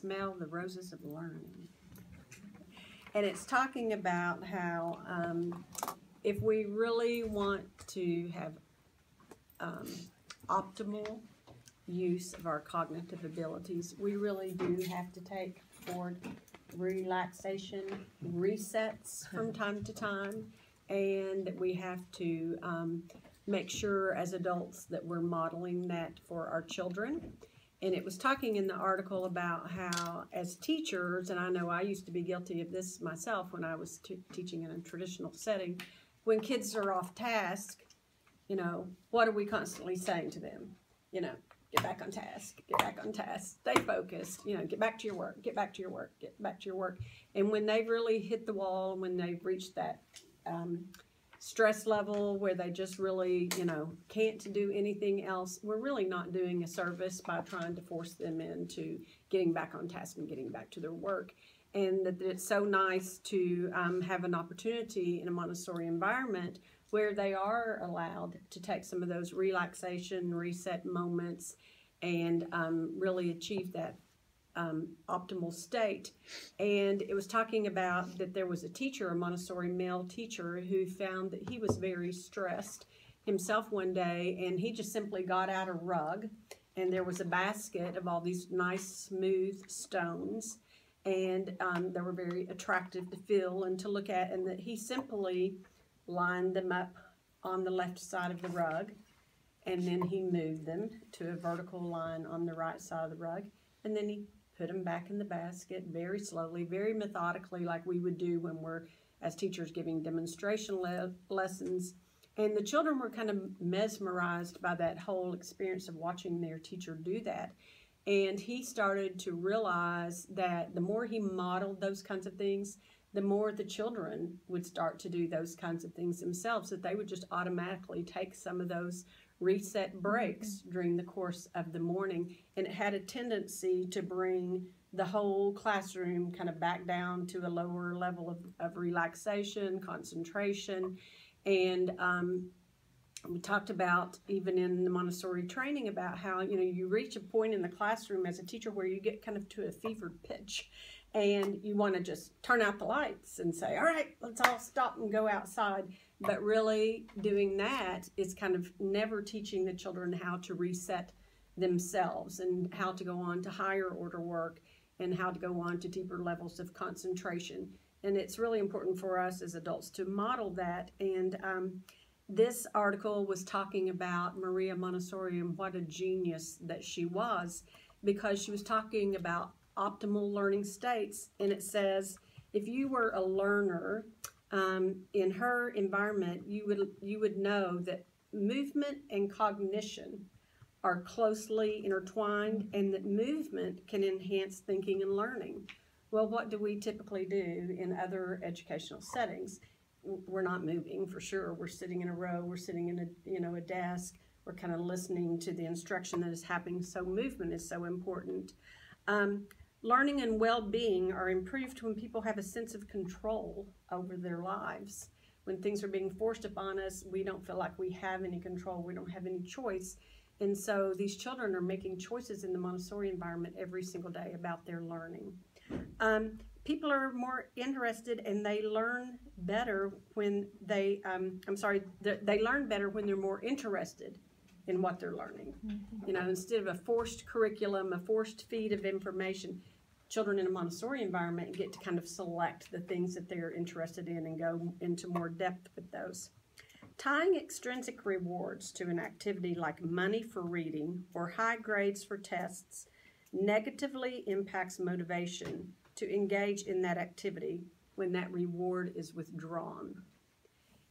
Smell the roses of learning. And it's talking about how if we really want to have optimal use of our cognitive abilities, we really do have to take forward relaxation resets from time to time, and we have to make sure as adults that we're modeling that for our children. And it was talking in the article about how as teachers, and I know I used to be guilty of this myself when I was teaching in a traditional setting, when kids are off task, you know, what are we constantly saying to them? You know, get back on task, get back on task, stay focused, you know, get back to your work, get back to your work, get back to your work. And when they've really hit the wall, when they've reached that stress level where they just really, you know, can't do anything else, we're really not doing a service by trying to force them into getting back on task and getting back to their work. And that it's so nice to have an opportunity in a Montessori environment where they are allowed to take some of those relaxation, reset moments and really achieve that optimal state. And it was talking about that there was a teacher, a Montessori male teacher, who found that he was very stressed himself one day, and he just simply got out a rug, and there was a basket of all these nice smooth stones, and they were very attractive to feel and to look at, and that he simply lined them up on the left side of the rug, and then he moved them to a vertical line on the right side of the rug, and then he put them back in the basket very slowly, very methodically, like we would do when we're, as teachers, giving demonstration lessons. And the children were kind of mesmerized by that whole experience of watching their teacher do that. And he started to realize that the more he modeled those kinds of things, the more the children would start to do those kinds of things themselves, that they would just automatically take some of those reset breaks during the course of the morning. And it had a tendency to bring the whole classroom kind of back down to a lower level of relaxation, concentration. And we talked about, even in the Montessori training, about how, you know, you reach a point in the classroom as a teacher where you get kind of to a fevered pitch. And you want to just turn out the lights and say, all right, let's all stop and go outside. But really doing that is kind of never teaching the children how to reset themselves and how to go on to higher order work and how to go on to deeper levels of concentration. And it's really important for us as adults to model that. And this article was talking about Maria Montessori and what a genius that she was, because she was talking about optimal learning states. And it says, if you were a learner in her environment, you would know that movement and cognition are closely intertwined, and that movement can enhance thinking and learning. Well, what do we typically do in other educational settings? We're not moving, for sure. We're sitting in a row. We're sitting in a desk. We're kind of listening to the instruction that is happening. So movement is so important. Learning and well-being are improved when people have a sense of control over their lives. When things are being forced upon us, we don't feel like we have any control. We don't have any choice. And so these children are making choices in the Montessori environment every single day about their learning. People are more interested, and they learn better when they learn better when they're more interested in what they're learning. You know, instead of a forced curriculum, a forced feed of information, children in a Montessori environment get to kind of select the things that they're interested in and go into more depth with those. Tying extrinsic rewards to an activity like money for reading or high grades for tests negatively impacts motivation to engage in that activity when that reward is withdrawn.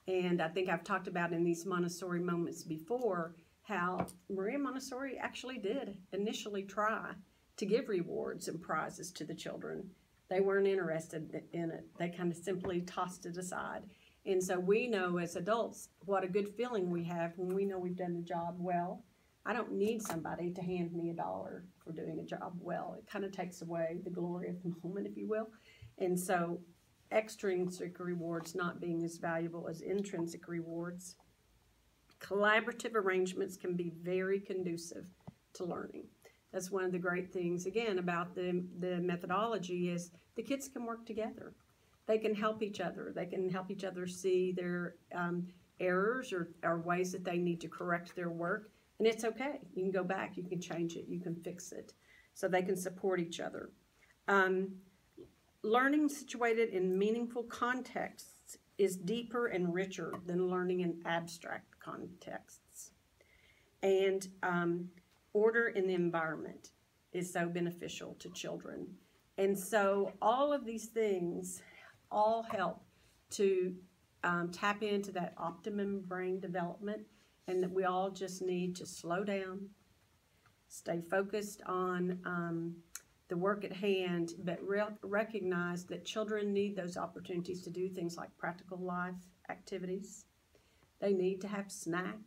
And I think I've talked about in these Montessori moments before how Maria Montessori actually did initially try to give rewards and prizes to the children. They weren't interested in it. They kind of simply tossed it aside. And so we know as adults what a good feeling we have when we know we've done the job well. I don't need somebody to hand me $1 for doing a job well. It kind of takes away the glory of the moment, if you will. And so extrinsic rewards not being as valuable as intrinsic rewards. Collaborative arrangements can be very conducive to learning. That's one of the great things, again, about the methodology is the kids can work together. They can help each other. They can help each other see their errors or ways that they need to correct their work. And it's okay. You can go back. You can change it. You can fix it. So they can support each other. Learning situated in meaningful contexts is deeper and richer than learning in abstract contexts. And order in the environment is so beneficial to children. And so all of these things all help to tap into that optimum brain development, and that we all just need to slow down, stay focused on the work at hand, but recognize that children need those opportunities to do things like practical life activities. They need to have snack.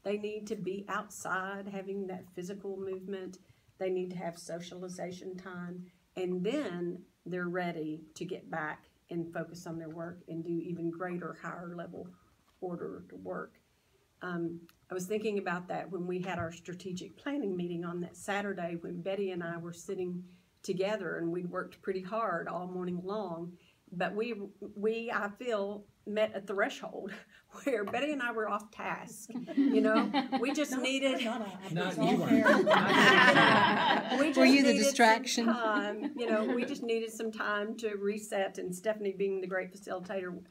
They need to be outside having that physical movement. They need to have socialization time. And then they're ready to get back and focus on their work and do even greater, higher level order to work. I was thinking about that when we had our strategic planning meeting on that Saturday when Betty and I were sitting together, and we'd worked pretty hard all morning long. But we I feel, met a threshold where Betty and I were off task. You know, we just needed. Not you weren't. Were you the distraction? Time, you know, we just needed some time to reset. And Stephanie, being the great facilitator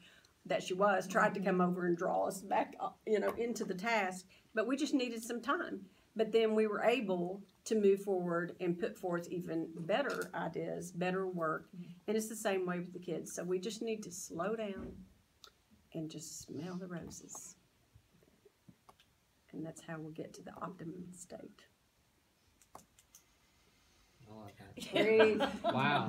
that she was, tried to come over and draw us back, you know, into the task. But we just needed some time. But then we were able to move forward and put forth even better ideas, better work. And it's the same way with the kids. So we just need to slow down and just smell the roses. And that's how we'll get to the optimum state. I like that. Wow. Wow.